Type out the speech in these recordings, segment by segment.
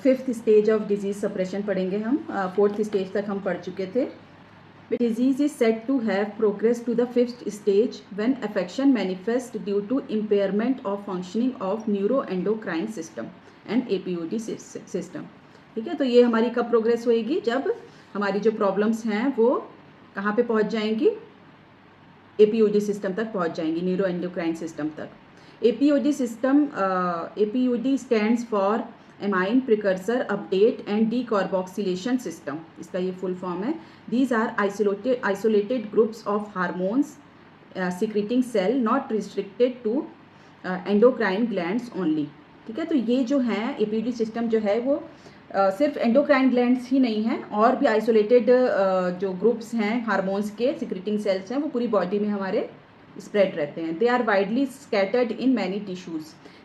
Fifth stage of disease suppression पढ़ेंगे हम। Fourth stage तक हम पढ़ चुके थे। Disease is said to have progress to the fifth stage when affection manifest due to impairment of functioning of neuro endocrine system and APOD system. ठीक है, तो ये हमारी कब प्रोग्रेस होएगी? जब हमारी जो प्रॉब्लम्स हैं वो कहाँ पे पहुँच जाएंगी? एपीओडी सिस्टम तक पहुँच जाएंगी, न्यूरो एंडोक्राइन सिस्टम तक। APOD system, APOD stands for amine precursor update and decarboxylation system, इसका ये फुल फॉर्म है। These are isolated groups of hormones secreting cell not restricted to endocrine glands only. ठीक है, तो ये जो है एपीओडी सिस्टम जो है वो सिर्फ एंडोक्राइन ग्लैंड्स ही नहीं हैं, और भी आइसोलेटेड जो ग्रुप्स हैं हार्मोन्स के सिक्रेटिंग सेल्स हैं वो पूरी बॉडी में हमारे स्प्रेड रहते हैं। They are widely scattered in many tissues.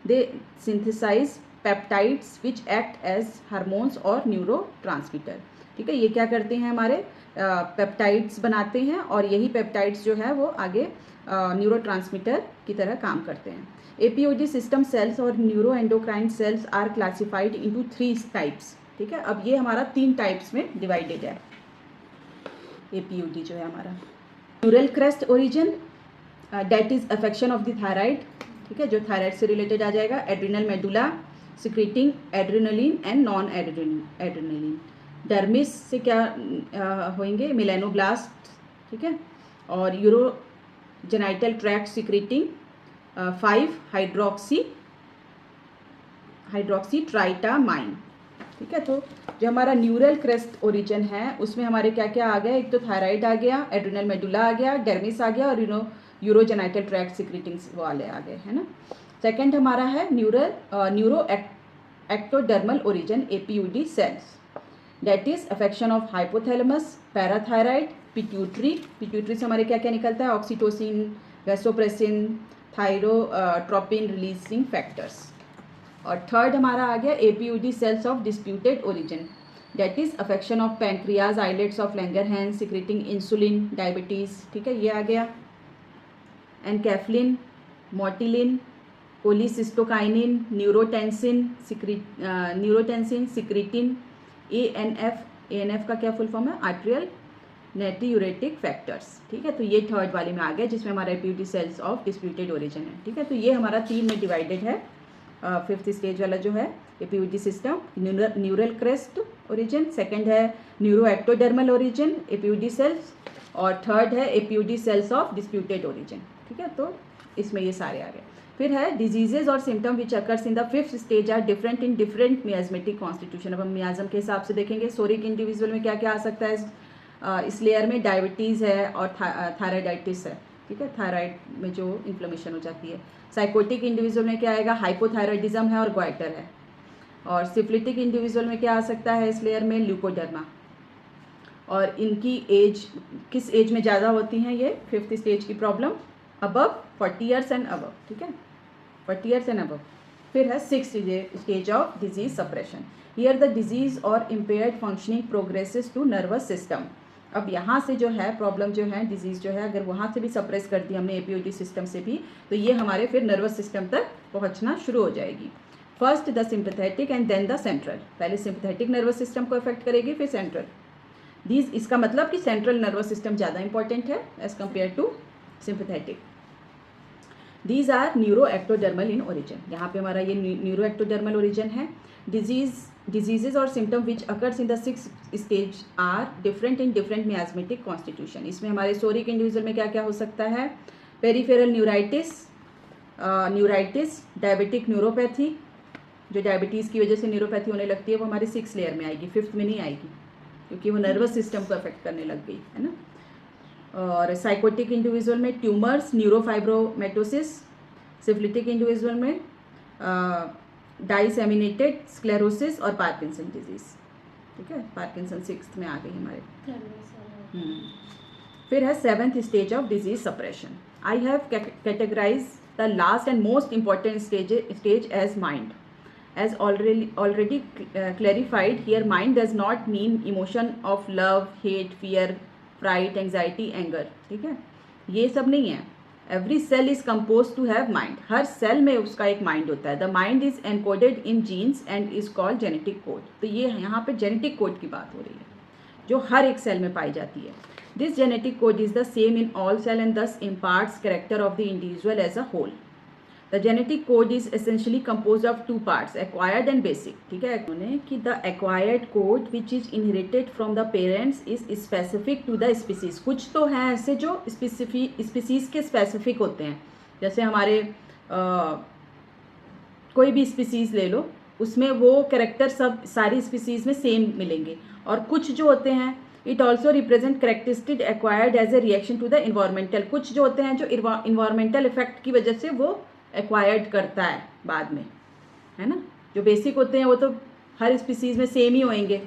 They synthesize peptides which act as hormones और न्यूरो ट्रांसमीटर। ठीक है, ये क्या करते हैं? हमारे पेप्टाइड्स बनाते हैं, और यही पेप्टाइड्स जो है वो आगे न्यूरो ट्रांसमीटर की तरह काम करते हैं। एपीओडी सिस्टम सेल्स और neuroendocrine cells are classified into 3 types. ठीक है, अब ये हमारा 3 टाइप्स में डिवाइडेड है एपीओडी जो है हमारा। Neural crest origin, that is affection of the thyroid. ठीक है, जो थायराइड से रिलेटेड आ जाएगा। Adrenal medulla secreting adrenaline and non adrenaline. Dermis से क्या होंगे? मेलानोब्लास्ट। ठीक है, और urogenital tract secreting 5 hydroxy tryptamine. ठीक है, तो जो हमारा न्यूरल क्रेस्ट ओरिजिन है उसमें हमारे क्या क्या आ गया? एक तो थायराइड आ गया, एड्रिनल मेडुला आ गया, डर्मिस आ गया, और यूरोजेनाइटल ट्रैक्ट सिक्रेटिंग्स वाले आ गए, है ना। सेकंड हमारा है neuro ectodermal origin APUD cells, that is affection of hypothalamus, parathyroid, pituitary से हमारे क्या क्या निकलता है? Oxytocin, vasopressin, thyrotropin releasing factors. और थर्ड हमारा आ गया APUD cells of disputed origin, that is affection of pancreas, islets of Langerhans, secreting insulin, diabetes. ठीक है, ये आ गया। Enkephalin, motilin, cholecystokinin, neurotensin, secretin, ANF का क्या फुल फॉर्म है? Atrial natriuretic factors. ठीक है, तो ये थर्ड वाले में आ गया जिसमें हमारा एपीओडी सेल्स ऑफ डिस्प्यूटेड ओरिजिन है। ठीक है, तो ये हमारा 3 में डिवाइडेड है। फिफ्थ स्टेज वाला जो है APUD system, neural crest origin, second है neuro ectodermal origin APUD cells, और थर्ड है APUD cells of disputed origin. ठीक है, तो इसमें ये सारे आ गए। फिर है डिजीजेज और symptom which occurs in the fifth stage are different in different miasmatic constitution. अब हम मियाजम के हिसाब से देखेंगे। सोरिक इंडिविजुअल में क्या क्या आ सकता है? इस लेयर में डायबिटीज़ है और थायराइडाइटिस है। ठीक है, थायराइड में जो इन्फ्लेमेशन हो जाती है। साइकोटिक इंडिविजुअल में क्या आएगा? हाइपोथायराइडिज्म है और ग्वाइटर है। और सिफिलिटिक इंडिविजुअल में क्या आ सकता है इस लेयर में? ल्यूकोडर्मा। और इनकी एज किस एज में ज़्यादा होती हैं ये फिफ्थ स्टेज की problem? Above 40 years and above. ठीक है, 40 ईयर्स एंड अबव। फिर है sixth stage of disease suppression. Here the disease और impaired functioning progresses to nervous system. अब यहाँ से जो है प्रॉब्लम जो है डिजीज़ जो है, अगर वहाँ से भी सप्रेस कर दी हमने एपीओडी सिस्टम से भी, तो ये हमारे फिर नर्वस सिस्टम तक पहुँचना शुरू हो जाएगी। First the sympathetic and then the central. पहले सिंपैथेटिक नर्वस सिस्टम को अफेक्ट करेगी, फिर सेंट्रल। इसका मतलब कि सेंट्रल नर्वस सिस्टम ज़्यादा इंपॉर्टेंट है as compare to sympathetic. These are neuro ectodermal in origin. यहाँ पे हमारा ये न्यूरो एक्टोडर्मल ओरिजिन है। डिजीजेज और symptom which occurs in the sixth stage are different in different miasmatic constitution. इसमें हमारे सोरिक इंडिविजुअल में क्या क्या हो सकता है? पेरिफेरल न्यूराइटिस, डायबिटिक न्यूरोपैथी, जो डायबिटीज़ की वजह से न्यूरोपैथी होने लगती है वो हमारी 6th लेयर में आएगी, 5th में नहीं आएगी, क्योंकि वो नर्वस सिस्टम को अफेक्ट करने लग गई है ना। और साइकोटिक इंडिविजुअल में ट्यूमर्स, न्यूरोफाइब्रोमेटोसिस। सिफिलिटिक इंडिविजुअल में डाइसेमिनेटेड स्क्लेरोसिस और पार्किंसन डिजीज। ठीक है, पार्किंसन 6th में आ गई हमारे। फिर है 7th stage of disease suppression. I have categorize the last and most important stage as mind. As already clarified here, mind does not mean emotion of love, hate, fear, fright, anxiety, anger. ठीक है, ये सब नहीं है। Every cell is compose to have mind, हर cell में उसका एक माइंड होता है. The mind is encoded in genes and is called genetic code. तो ये यहाँ पे जेनेटिक कोड की बात हो रही है जो हर एक सेल में पाई जाती है. This genetic code is the same in all cell and thus imparts character of the individual as a whole. The genetic code is essentially compose of two parts, acquired and basic. ठीक है, उन्होंने कि the acquired code which is inherited from the parents is specific to the species. कुछ तो हैं ऐसे जो species के स्पेसिफिक होते हैं, जैसे हमारे कोई भी स्पीसीज ले लो, उसमें वो कैरेक्टर सब सारी स्पीसीज में सेम मिलेंगे. और कुछ जो होते हैं it also represent characteristic acquired as a reaction to the environmental. कुछ जो होते हैं जो इन्वायरमेंटल इफेक्ट की वजह से वो एक्वायर्ड करता है बाद में, है ना. जो बेसिक होते हैं वो तो हर स्पीसीज में सेम ही होंगे,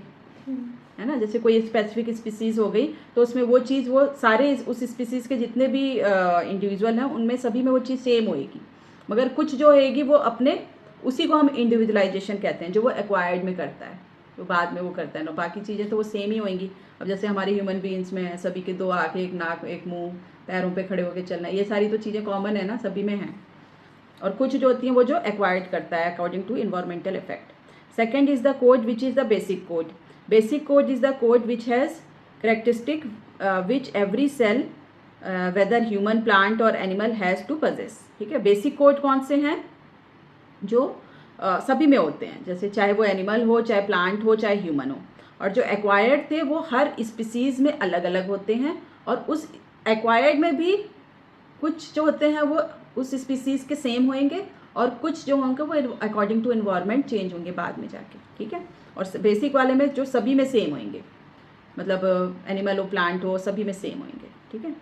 है ना. जैसे कोई स्पेसिफिक स्पीसीज हो गई तो उसमें वो चीज़ वो सारे उस स्पीसीज के जितने भी इंडिविजुअल हैं उनमें सभी में वो चीज़ सेम होएगी. मगर कुछ जो होएगी वो अपने उसी को हम इंडिविजुअलाइजेशन कहते हैं, जो वो एक्वायर्ड में करता है, तो बाद में वो करता है ना. बाकी चीज़ें तो वो सेम ही होंगी. अब जैसे हमारे ह्यूमन बीइंग्स में है, सभी के 2 आँखें, 1 नाक, 1 मुंह, पैरों पे खड़े होकर चलना, ये सारी तो चीज़ें कॉमन है ना, सभी में हैं. और कुछ जो होती हैं वो जो एक्वायर्ड करता है according to environmental effect. Second is the code which is the basic code. Basic code is the code which has characteristic which every cell whether human, plant और एनिमल हैज़ टू पजेस. ठीक है, basic code कौन से हैं जो सभी में होते हैं, जैसे चाहे वो एनिमल हो, चाहे प्लांट हो, चाहे ह्यूमन हो. और जो एक्वायर्ड थे वो हर स्पीसीज़ में अलग अलग होते हैं. और उस एक्वायर्ड में भी कुछ जो होते हैं वो उस स्पीसीज़ के सेम होंगे और कुछ जो होंगे वो अकॉर्डिंग टू इन्वायरमेंट चेंज होंगे बाद में जाके. ठीक है, और बेसिक वाले में जो सभी में सेम होंगे, मतलब एनिमल हो, प्लांट हो, सभी में सेम होंगे. ठीक है.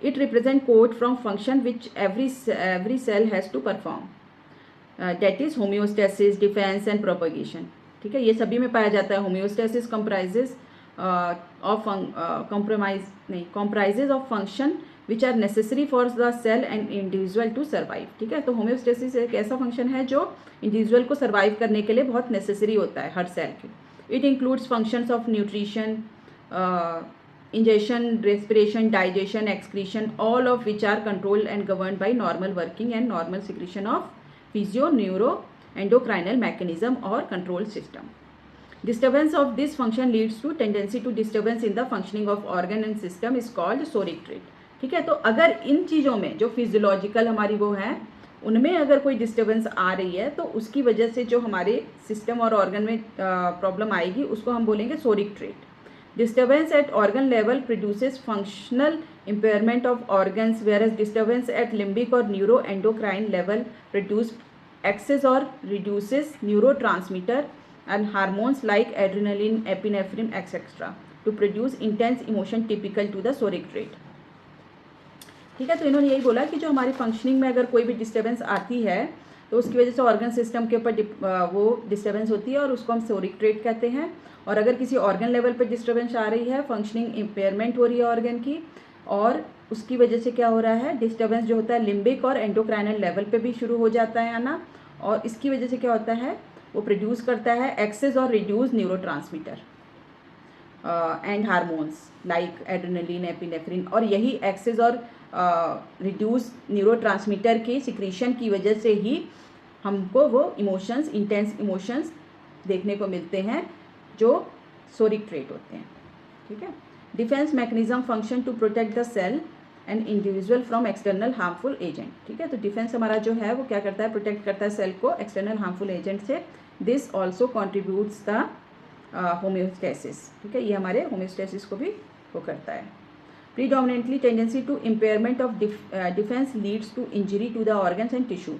It represent code from function which every cell has to perform, that is homeostasis, defence and propagation. ठीक है, ये सभी में पाया जाता है. Homeostasis comprises of function which are necessary for the cell and individual to survive. ठीक है, तो होम्योस्टेसिस एक ऐसा फंक्शन है जो इंडिविजुअल को सर्वाइव करने के लिए बहुत नेसेसरी होता है हर सेल के. It includes functions of nutrition, ingestion, respiration, digestion, excretion, all of which are controlled and governed by normal working and normal secretion of physio, neuro, endocrinal mechanism or control system. Disturbance of this function leads to tendency to disturbance in the functioning of organ and system is called soric trait. ठीक है, तो अगर इन चीज़ों में जो physiological हमारी वो है उनमें अगर कोई डिस्टर्बेंस आ रही है तो उसकी वजह से जो हमारे सिस्टम और ऑर्गन में प्रॉब्लम आएगी उसको हम बोलेंगे सोरिक trait. Disturbance at organ level produces functional impairment of organs, whereas disturbance at limbic or neuroendocrine level produce excess or reduces neurotransmitter and hormones like adrenaline, epinephrine, etc. to produce intense emotion typical to the soric trait. ठीक है, तो इन्होंने यही बोला कि जो हमारी functioning में अगर कोई भी डिस्टर्बेंस आती है तो उसकी वजह से ऑर्गन सिस्टम के ऊपर वो डिस्टर्बेंस होती है और उसको हम सोरिक ट्रेट कहते हैं. और अगर किसी ऑर्गन लेवल पर डिस्टर्बेंस आ रही है, फंक्शनिंग इम्पेयरमेंट हो रही है ऑर्गन की, और उसकी वजह से क्या हो रहा है, डिस्टर्बेंस जो होता है लिम्बिक और एंडोक्राइनल लेवल पे भी शुरू हो जाता है ना, और इसकी वजह से क्या होता है वो प्रोड्यूस करता है एक्सेस और reduce neurotransmitter and hormones like adrenaline, epinephrine. और यही एक्सेस और रिड्यूस न्यूरोट्रांसमीटर के सिक्रीशन की वजह से ही हमको वो इमोशंस, इंटेंस इमोशंस देखने को मिलते हैं जो सोरिक ट्रेट होते हैं. ठीक है. Defence mechanism function to protect the cell and individual from external harmful agent. ठीक है, तो डिफेंस हमारा जो है वो क्या करता है, प्रोटेक्ट करता है सेल को एक्सटर्नल हार्मफुल एजेंट से. This also contributes the homeostasis. ठीक है, ये हमारे होम्योस्टेसिस को भी वो करता है. Predominantly tendency to impairment of defence leads to injury to the organs and tissue.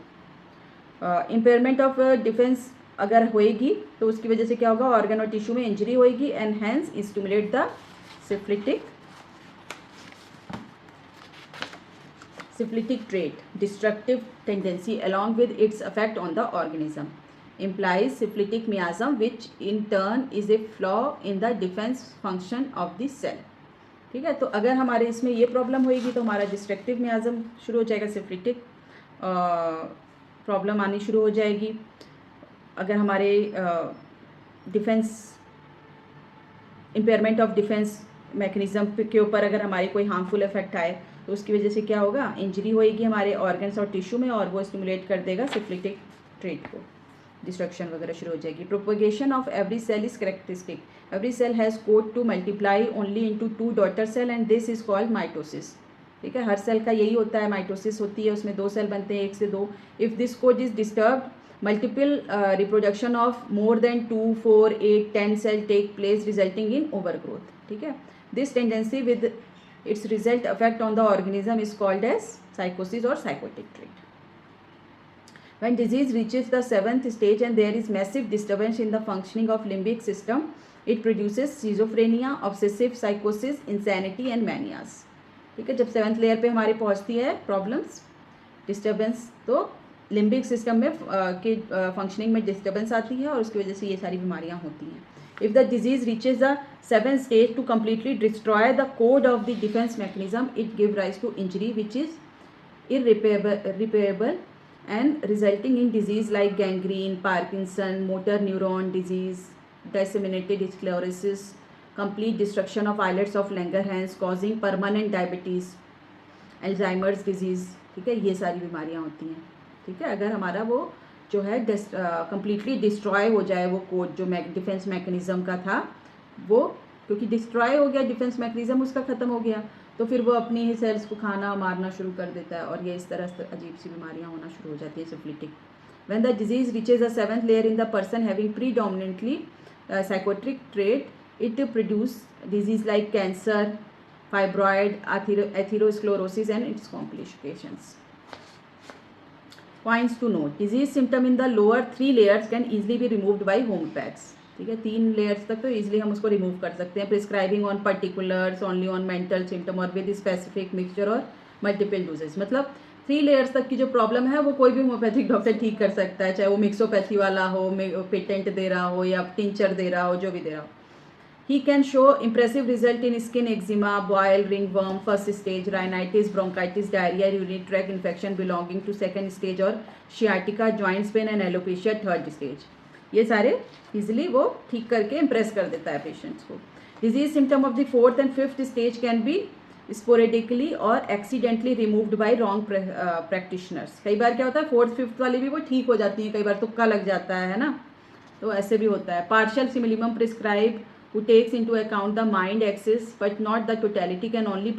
Impairment of defence अगर होएगी तो उसकी वजह से क्या होगा, ऑर्गन और टिश्यू में इंजरी होएगी and hence stimulate the syphilitic trait, destructive tendency along with its effect on the organism, implies syphilitic miasm which in turn is a flaw in the defense function of the cell. ठीक है, तो अगर हमारे इसमें ये problem होएगी तो हमारा डिस्ट्रक्टिव मियाजम शुरू हो जाएगा, सिफिलिटिक प्रॉब्लम आनी शुरू हो जाएगी. अगर हमारे defence impairment of defence mechanism के ऊपर अगर हमारी कोई हार्मफुल इफेक्ट आए तो उसकी वजह से क्या होगा, इंजरी होएगी हमारे ऑर्गन्स और टिश्यू में और वो स्टिमुलेट कर देगा सिफिलिटिक ट्रेट को, डिस्ट्रक्शन वगैरह शुरू हो जाएगी। Propagation of every cell is characteristic, every cell has code to multiply only into 2 daughter cell and this is called mitosis. ठीक है, हर सेल का यही होता है, माइटोसिस होती है, उसमें 2 सेल बनते हैं, 1 से 2। If this code is disturbed, multiple reproduction of more than 2, 4, 8, 10 cell take place resulting in overgrowth. ठीक है, this tendency with its result effect on the organism is called as psychosis or psychotic trait. When disease reaches the 7th stage and there is massive disturbance in the functioning of limbic system, it produces schizophrenia, obsessive psychosis, insanity and manias. ठीक है, जब 7th layer पे हमारी पहुंचती है problems, disturbance, तो limbic system में के फंक्शनिंग में डिस्टर्बेंस आती है और उसकी वजह से ये सारी बीमारियां होती हैं। If the disease reaches the 7th stage to completely destroy the code of the defence mechanism, it give rise to injury which is irreparable and resulting in disease like gangrene, Parkinson, motor neuron disease, disseminated sclerosis, complete destruction of islets of Langerhans causing permanent diabetes, Alzheimer's disease. ठीक है, ये सारी बीमारियां होती हैं। ठीक है, अगर हमारा वो जो है कम्प्लीटली डिस्ट्रॉय हो जाए वो कोड जो डिफेंस मैकेनिज़्म का था, वो क्योंकि डिस्ट्रॉय हो गया डिफेंस मैकेनिज़्म, उसका ख़त्म हो गया, तो फिर वो अपनी ही सेल्स को खाना मारना शुरू कर देता है और ये इस तरह से अजीब सी बीमारियां होना शुरू हो जाती है, syphilitic. When the disease reaches the 7th layer in the person having predominantly sycotic trait, it produce disease like cancer, fibroid, atherosclerosis and its complications. Points to note: disease symptom in the lower 3 layers can easily be removed by home packs. ठीक है, 3 layers तक तो easily हम उसको remove कर सकते हैं, prescribing on particulars, only on mental symptom और विद स्पेसिफिक मिक्सचर और मल्टीपल डोजेस। मतलब 3 layers तक की जो प्रॉब्लम है वो कोई भी होम्योपैथिक डॉक्टर ठीक कर सकता है, चाहे वो मिक्सोपैथी वाला हो, पेटेंट दे रहा हो या टिंचर दे रहा हो, जो भी दे रहा हो। He can show impressive result in skin eczema, boil, ringworm, first stage, rhinitis, bronchitis, diarrhea, urinary tract infection belonging to 2nd stage और sciatica, joints pain and alopecia 3rd stage। ये सारे easily वो ठीक करके impress कर देता है patients को। Disease symptom of the 4th and 5th stage can be sporadically और accidentally removed by wrong practitioners। कई बार क्या होता है 4th 5th वाली भी वो ठीक हो जाती है, कई बार तुक्का लग जाता है ना, तो ऐसे भी होता है। Partial simillimum prescribed who takes into account the mind axis but not the totality can only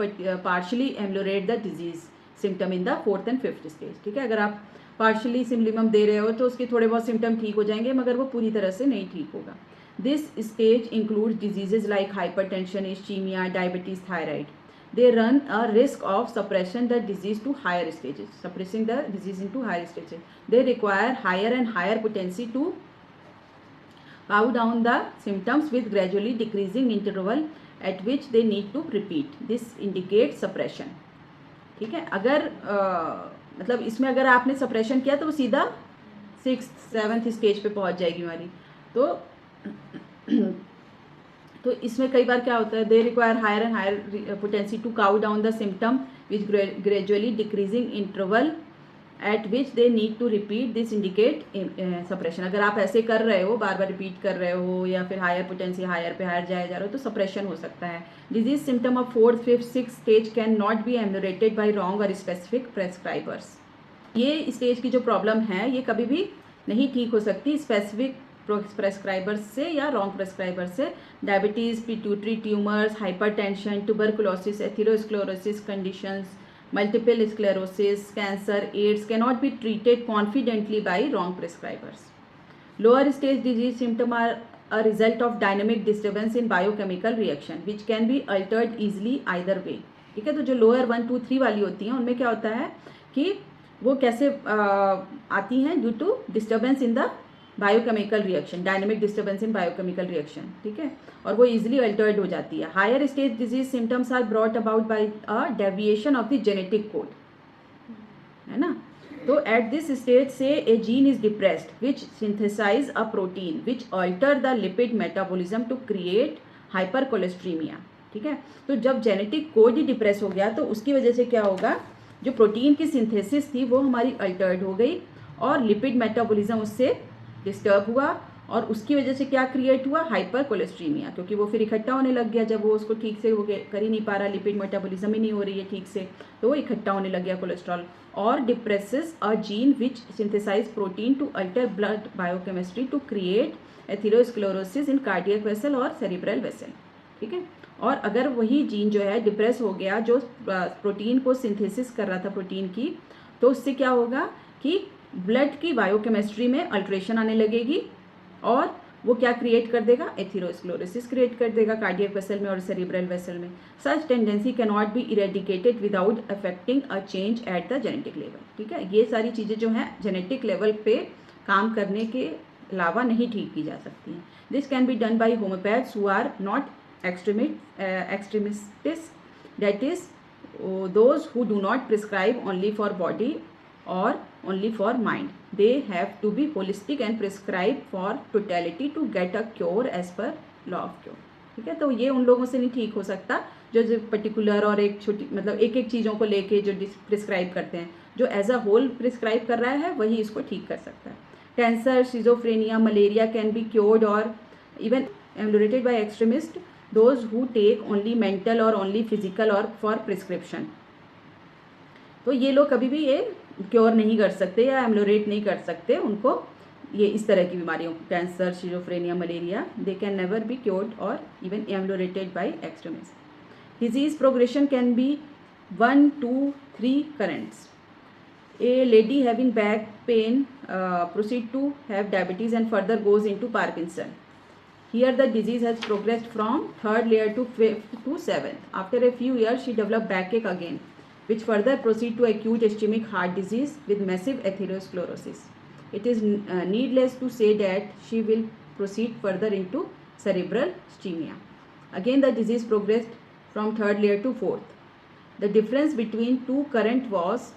partially ameliorate the disease symptom in the 4th and 5th stage। ठीक है, अगर आप partially सिमिलिमम दे रहे हो तो उसके थोड़े बहुत सिम्टम ठीक हो जाएंगे, मगर वो पूरी तरह से नहीं ठीक होगा। This stage includes diseases like hypertension, ischaemia, diabetes, thyroid. They run a risk of suppressing the disease to higher stages, suppressing the disease into higher stages. They require higher and higher potency to bow down the symptoms with gradually decreasing interval at which they need to repeat. This indicates suppression. ठीक है, अगर मतलब इसमें अगर आपने suppression किया तो वो सीधा 6th 7th स्टेज पे पहुंच जाएगी हमारी। तो इसमें कई बार क्या होता है, they require higher and higher potency to काउ down the symptom which gradually decreasing interval at which they need to repeat. This indicate suppression. अगर आप ऐसे कर रहे हो, बार बार रिपीट कर रहे हो या फिर हायर पोटेंसी हायर पे हायर जाया जा रहा हो, तो सप्रेशन हो सकता है। Disease symptom of 4th 5th 6th stage can not be ameliorated by wrong और स्पेसिफिक प्रेस्क्राइबर्स। ये स्टेज की जो प्रॉब्लम है ये कभी भी नहीं ठीक हो सकती स्पेसिफिक प्रेस्क्राइबर्स से या रॉन्ग प्रेस्क्राइबर से। Diabetes, pituitary tumours, hypertension, tuberculosis, atherosclerosis conditions, multiple sclerosis, cancer, AIDS cannot be treated confidently by wrong prescribers. Lower stage disease symptoms are a result of dynamic disturbance in biochemical reaction which can be altered easily either way. ठीक है, तो जो lower 1 2 3 वाली होती हैं उनमें क्या होता है कि वो कैसे आती हैं due to disturbance in the biochemical reaction, dynamic disturbance in biochemical reaction. ठीक है, और वो इजीली अल्टर्ड हो जाती है। Higher stage disease symptoms are brought about by a deviation of the genetic code, है ना। तो एट दिस स्टेज से a gene is depressed which synthesize a protein which alter the lipid metabolism to create hyper cholesteremia. ठीक है, तो जब genetic code ही depress हो गया तो उसकी वजह से क्या होगा, जो प्रोटीन की सिंथेसिस थी वो हमारी अल्टर्ड हो गई और लिपिड मेटाबॉलिज्म उससे डिस्टर्ब हुआ और उसकी वजह से क्या क्रिएट हुआ, हाइपर कोलेस्ट्रीमिया, क्योंकि वो फिर इकट्ठा होने लग गया। जब वो उसको ठीक से वो कर ही नहीं पा रहा, लिपिड मेटाबॉलिज्म ही नहीं हो रही है ठीक से, तो वो इकट्ठा होने लग गया कोलेस्ट्रॉल। और depresses a gene which synthesize protein to alter blood biochemistry to create atherosclerosis in cardiac vessel और सेरिब्रल वेसल। ठीक है, और अगर वही जीन जो है डिप्रेस हो गया, जो प्रोटीन को सिंथेसिस कर रहा था प्रोटीन की, तो उससे क्या होगा कि ब्लड की बायोकेमिस्ट्री में अल्ट्रेशन आने लगेगी और वो क्या क्रिएट कर देगा, एथेरोस्क्लेरोसिस क्रिएट कर देगा कार्डियक वेसल में और सेरिब्रल वेसल में। Such tendency can not be eradicated without affecting a change at the genetic level. ठीक है, ये सारी चीज़ें जो हैं जेनेटिक लेवल पे काम करने के अलावा नहीं ठीक की जा सकती हैं। This can be done by homeopaths who are not extremists, that is those who do not prescribe only for body or only for mind. They have to be holistic and prescribe for totality to get a cure as per law of cure. ठीक है, तो ये उन लोगों से नहीं ठीक हो सकता जो पर्टिकुलर और एक छोटी मतलब एक एक चीज़ों को लेके जो प्रिस्क्राइब करते हैं। जो एज अ होल प्रिस्क्राइब कर रहा है वही इसको ठीक कर सकता है। Cancer, schizophrenia, malaria can be cured और even ambulated by extremist those who take only mental or only physical or for prescription। तो ये लोग कभी भी ये क्योर नहीं कर सकते या एम्बुलेट नहीं कर सकते उनको, ये इस तरह की बीमारियों को, cancer, schizophrenia, malaria, they can never be cured और even ambulated by extremist. Disease progression can be 1, 2, 3 currents। A lady having back pain proceed to have diabetes and further goes into Parkinson। Here the disease has progressed from 3rd layer to 5th to 7th. After a few years she developed backache again, which further proceed to acute ischemic heart disease with massive atherosclerosis. It is needless to say that she will proceed further into cerebral ischemia. Again the disease progressed from 3rd layer to 4th. The difference between two current was,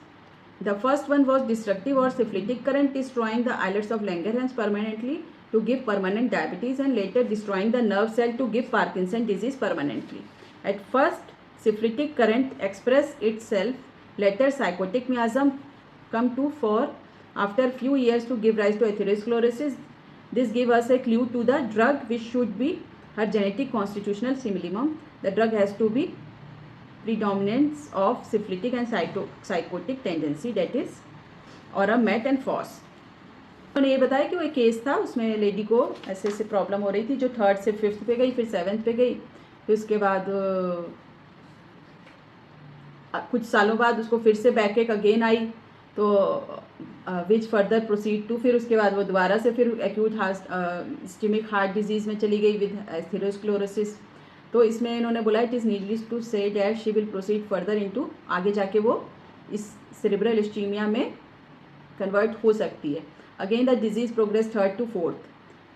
the first one was destructive or syphilitic current, destroying the islets of Langerhans permanently to give permanent diabetes, and later destroying the nerve cell to give Parkinson disease permanently. At first syphilitic current expressed itself, later psychotic miasm come to fore after few years to give rise to atherosclerosis. This gave us a clue to the drug which should be her genetic constitutional minimum. The drug has to be predominance of syphilitic and psychotic tendency, that is Oramet and Foss। उन्होंने ये बताया कि वो एक case था, उसमें lady को ऐसे ऐसे प्रॉब्लम हो रही थी, जो 3rd से 5th पे गई, फिर 7th पे गई, फिर उसके बाद कुछ सालों बाद उसको फिर से बैक अगेन आई, तो विच फर्दर प्रोसीड टू, फिर उसके बाद वो दोबारा से फिर एक्यूट इस्केमिक हार्ट डिजीज़ में चली गई विद एथेरोस्क्लेरोसिस। तो इसमें इन्होंने बोला it is needless to say that she will proceed further into, आगे जाके वो इस सेरिब्रल इस्कीमिया में कन्वर्ट हो सकती है। Again the disease progressed 3rd to 4th.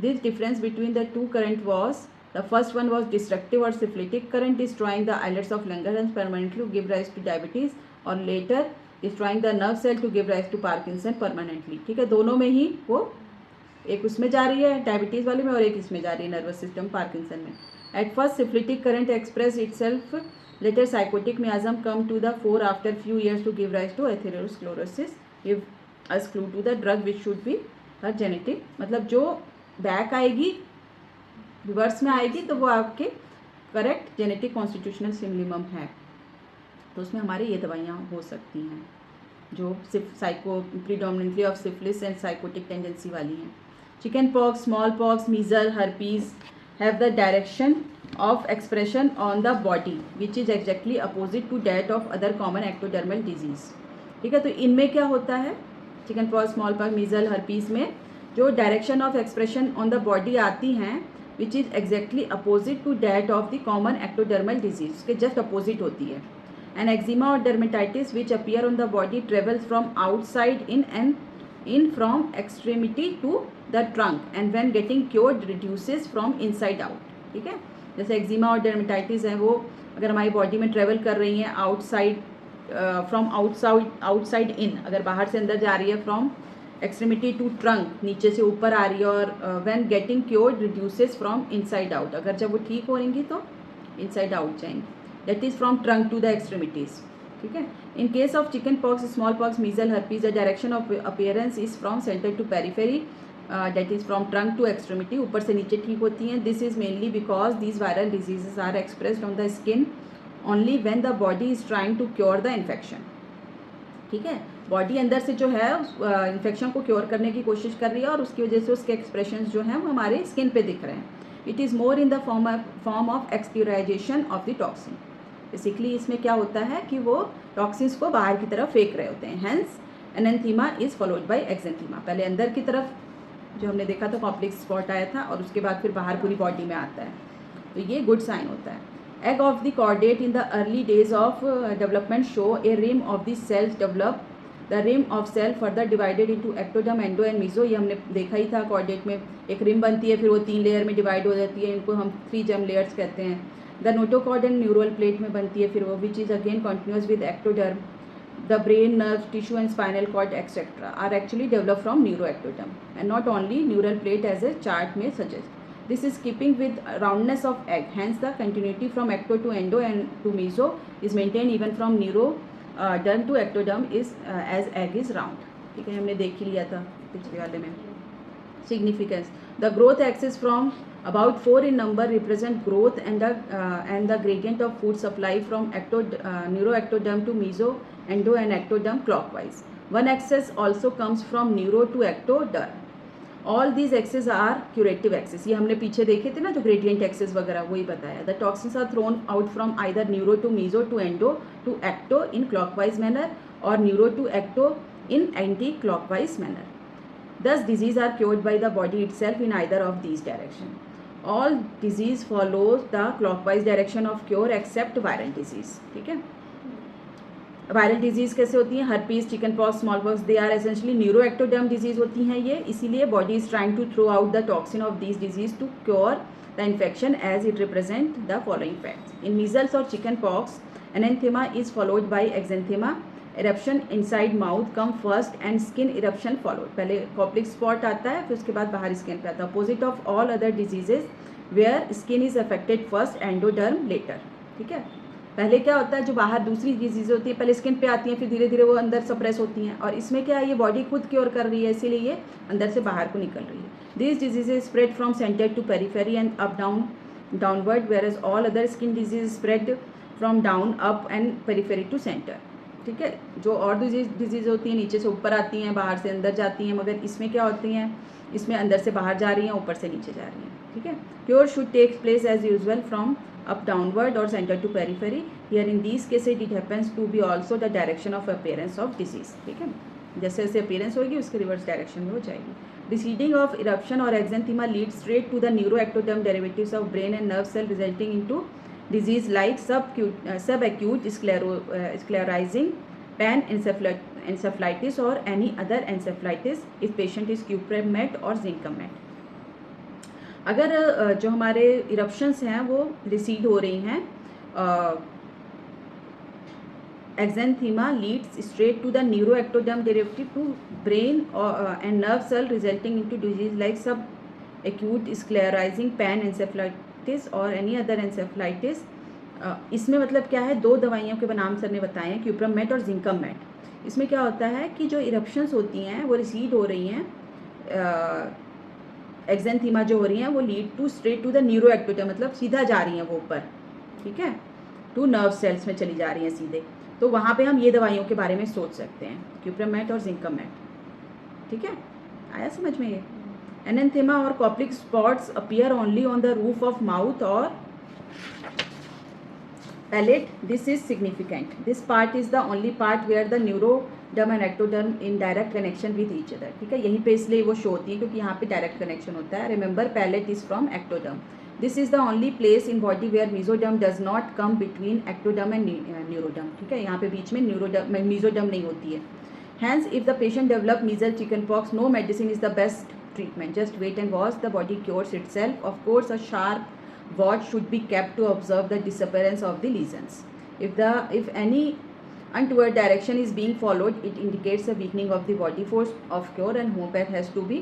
This difference between the two current was, the first one was destructive or syphilitic current, destroying the islets of Langerhans permanently to give rise to diabetes, or later destroying the nerve cell to give rise to Parkinson permanently। ठीक है, दोनों में ही वो एक उसमें जा रही है डायबिटीज़ वाले में और एक इसमें जा रही है नर्वस सिस्टम पार्किंसन में। At first syphilitic current expressed itself, later psychotic miasm come to the fore after few years to give rise to atherosclerosis। Give as clue to the drug which should be her genetic, मतलब जो back आएगी reverse में आएगी तो वो आपके correct genetic constitutional similimum है, तो उसमें हमारे ये दवाइयाँ हो सकती हैं जो psycho predominantly of syphilis and psychotic tendency वाली हैं। Chicken pox, small pox, measle, herpes have the direction of expression on the body which is exactly opposite to that of other common ectodermal disease। ठीक है, तो इनमें क्या होता है, chicken pox, small pox, measle, herpes में जो direction of expression on the body आती हैं which is exactly opposite to that of the common ectodermal disease, उसके जस्ट अपोजिट होती है। एन एक्जिमा और dermatitis which appear on the body travels from outside in and in from extremity to the trunk and when getting cured reduces from inside out। ठीक है, जैसे eczema और dermatitis है वो अगर हमारी बॉडी में ट्रेवल कर रही हैं आउटसाइड फ्रॉम आउटसाइड इन, अगर बाहर से अंदर जा रही है फ्रॉम एक्सट्रीमिटी टू ट्रंक, नीचे से ऊपर आ रही है, और when getting cured reduces from inside out, अगर जब वो ठीक हो रहेंगी तो इनसाइड आउट जाएंगी, that is from trunk to the extremities. ठीक है, in case of chicken pox, small pox, measle, herpes the direction of appearance is from centre to periphery that is from trunk to extremity, ऊपर से नीचे ठीक होती हैं. This is mainly because these viral diseases are expressed on the skin only when the body is trying to cure the infection. ठीक है, body अंदर से जो है इन्फेक्शन को क्योर करने की कोशिश कर रही है और उसकी वजह से उसके एक्सप्रेशंस जो हैं वो हमारे स्किन पे दिख रहे हैं. It is more in the form of excoriation of the toxin. Basically इसमें क्या होता है कि वो टॉक्सिन्स को बाहर की तरफ फेंक रहे होते हैं. Hence enanthema is followed by exanthema. पहले अंदर की तरफ जो हमने देखा था कॉम्प्लेक्स स्पॉट आया था और उसके बाद फिर बाहर पूरी बॉडी में आता है, तो ये गुड साइन होता है. Egg of the chordate in the early days of development show a rim of the cells develop. The rim of cell further divided into ectoderm, endo and meso. ये हमने देखा ही था, chordate में एक rim बनती है, फिर वो 3 लेयर में डिवाइड हो जाती है, इनको हम 3 germ layers कहते हैं. The notochord and neural plate में बनती है फिर वो, which is again continuous with ectoderm. The brain, nerves, tissue and spinal cord etc. are actually developed from neuroectoderm and not only neural plate as a chart may suggest. This is keeping with roundness of egg. Hence the continuity from ecto to endo and to meso is maintained even from neuroderm to ectoderm is as egg is round. ठीक है, हमने देख ही लिया था पिछले वाले में. Significance: the growth axis from about 4 in number represent growth and the gradient of food supply from neuroectoderm to meso, endo and ectoderm clockwise. One axis also comes from neuro to ectoderm. All these axes are curative axes. ये हमने पीछे देखे थे ना जो gradient access वगैरह, वही बताया. The toxins are thrown out from either neuro to meso to endo to ecto in clockwise manner और neuro to ecto in anti clockwise manner. Thus disease are cured by the body itself in either of these direction. All disease follows the clockwise direction of cure except viral disease. ठीक है, viral disease कैसे होती हैं? Herpes, chicken pox, small pox, they are essentially neuroectoderm disease होती हैं ये. इसीलिए body is trying to throw out the toxin of this disease to cure the infection as it represent the following facts. In measles और chicken pox enanthema is followed by exanthema. Eruption inside mouth come first and skin eruption followed. पहले Koplik spot आता है, फिर उसके बाद बाहर skin पे आता है. Opposite of all other diseases where skin is affected first, endoderm later. ठीक है, पहले क्या होता है, जो बाहर दूसरी डिजीज़ होती है पहले स्किन पे आती हैं, फिर धीरे धीरे वो अंदर सप्रेस होती हैं. और इसमें क्या है, ये बॉडी खुद क्योर कर रही है, इसीलिए ये अंदर से बाहर को निकल रही है. This diseases spread from centre to periphery and up downward, whereas all other skin disease spread from down up and periphery to centre. ठीक है, जो और डिजीज़ होती हैं नीचे से ऊपर आती हैं, बाहर से अंदर जाती हैं, मगर इसमें क्या होती हैं, इसमें अंदर से बाहर जा रही हैं, ऊपर से नीचे जा रही हैं. ठीक है, cure should take place as usual from up downward or center to periphery. Here in these cases it happens to be also the direction of appearance of disease. ठीक है, जैसे जैसे appearance होगी उसके रिवर्स डायरेक्शन में हो जाएगी. Receding of eruption or exanthema leads straight to the neuroectoderm derivatives of brain and nerve cell, resulting into disease like subacute sclerosing panencephalitis or any other encephalitis if patient is Cuprim-Met or Zinc-Met. अगर जो हमारे eruptions हैं वो recede हो रही हैं, exanthema leads straight to the neuroectoderm derivative to brain and nerve cell, resulting into disease like sub acute sclerosing pan encephalitis और any other encephalitis. इसमें मतलब क्या है, 2 दवाइयों के नाम सर ने बताए हैं, क्यूप्रम-मेट और जिंकम-मेट. इसमें क्या होता है कि जो इरप्शंस होती हैं वो रिसीड हो रही हैं, एक्जेंथीमा जो हो रही हैं वो lead to straight to the neuroectoderm, मतलब सीधा जा रही हैं वो ऊपर. ठीक है, टू नर्व सेल्स में चली जा रही हैं सीधे. तो वहाँ पे हम ये दवाइयों के बारे में सोच सकते हैं, क्यूप्रम-मेट और जिंकम-मेट. ठीक है, आया समझ में ये? एनेंथेमा और Koplik spots appear only on the roof of mouth और palate. This is significant. This part is the only part where the neuroderm and ectoderm in direct connection with each other. ठीक है, यहीं पे इसलिए वो शो होती है क्योंकि यहाँ पे डायरेक्ट कनेक्शन होता है. Remember, palate is from ectoderm. This is the only place in body where mesoderm does not come between ectoderm and neuroderm. ठीक है, यहाँ पे बीच में mesoderm नहीं होती है. Hence, if the patient develop measles, chickenpox, no medicine is the best treatment. Just wait and watch. The body cures itself. Of course, a sharp watch should be kept to observe the disappearance of the lesions. If any untoward direction is being followed, it indicates a weakening of the body force of cure and homeopath has to be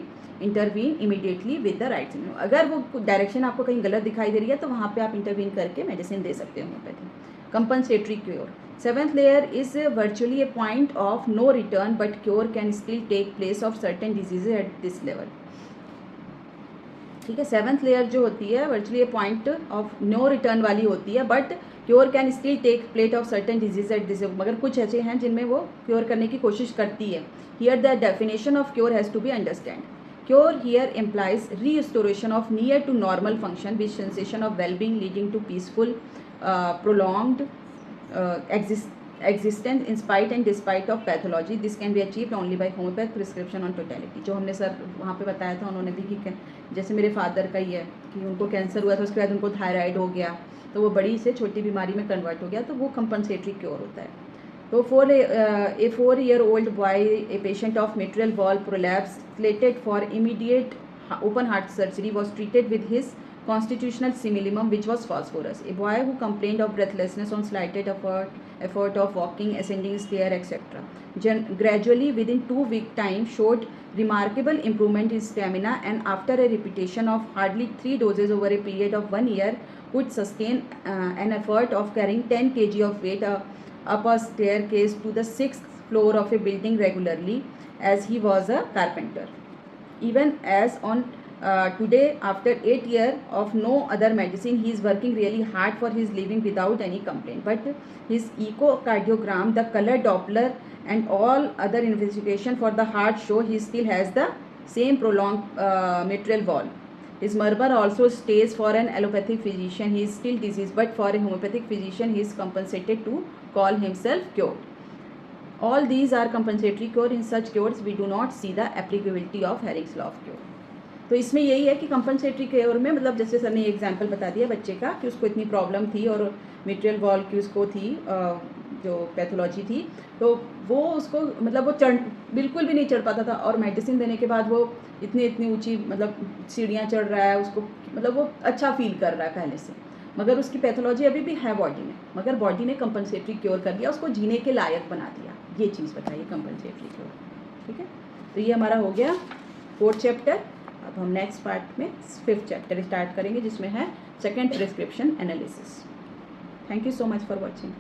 intervene immediately with the right signal. अगर वो direction आपको कहीं गलत दिखाई दे रही है तो वहाँ पे आप इंटरवीन करके मेडिसिन दे सकते हो homeopathy. Compensatory cure. 7th layer is virtually a point of no return, but cure can still take place of certain diseases at this level. ठीक है। सेवन्थ लेयर जो होती है वर्चुअली ये पॉइंट ऑफ नो रिटर्न वाली होती है, but cure can still take place of certain disease at this, मगर कुछ ऐसे हैं जिनमें वो क्योर करने की कोशिश करती है। Here the definition of cure has to be understand. Cure here implies restoration of near to normal function with sensation of well-being leading to peaceful prolonged existence in spite and despite of pathology. This can be achieved only by homeopath prescription on totality. जो हमने sir वहाँ पे बताया था, उन्होंने भी कि जैसे मेरे फादर का ही है कि उनको कैंसर हुआ था, उसके बाद उनको थायराइड हो गया, तो वो बड़ी से छोटी बीमारी में कन्वर्ट हो गया, तो वो कंपनसेटरी क्योर होता है। तो for a 4-year-old boy, a patient of mitral valve prolapse slated for immediate open heart surgery was treated with his constitutional simillimum, which was phosphorus. A boy who complained of breathlessness on slighted effort of walking, ascending stair, etc. Gradually, within 2 week time, showed remarkable improvement in stamina, and after a repetition of hardly 3 doses over a period of 1 year, could sustain an effort of carrying 10 kg of weight up a staircase to the 6th floor of a building regularly, as he was a carpenter. Even as on today, after 8 years of no other medicine, he is working really hard for his living without any complaint. But his echocardiogram, the color Doppler, and all other investigation for the heart show he still has the same prolonged mitral valve. His murmur also stays for an allopathic physician. He is still diseased, but for a homeopathic physician, he is compensated to call himself cured. All these are compensatory cure. In such cures, we do not see the applicability of Herring's law of cure. तो इसमें यही है कि compensatory cure में मतलब जैसे sir ने example बता दिया बच्चे का कि उसको इतनी प्रॉब्लम थी और मिट्रियल वॉल की उसको थी जो पैथोलॉजी थी, तो वो उसको मतलब वो बिल्कुल भी नहीं चढ़ पाता था, और मेडिसिन देने के बाद वो इतनी ऊंची मतलब सीढ़ियाँ चढ़ रहा है, उसको मतलब वो अच्छा फील कर रहा है पहले से, मगर उसकी पैथोलॉजी अभी भी है बॉडी में, मगर बॉडी ने कंपनसेटरी क्योर कर दिया, उसको जीने के लायक बना दिया। ये चीज़ बताइए कंपनसेटरी क्योर। ठीक है, तो ये हमारा हो गया 4th चैप्टर। अब हम नेक्स्ट पार्ट में 5th चैप्टर स्टार्ट करेंगे जिसमें है second prescription analysis. Thank you so much for watching.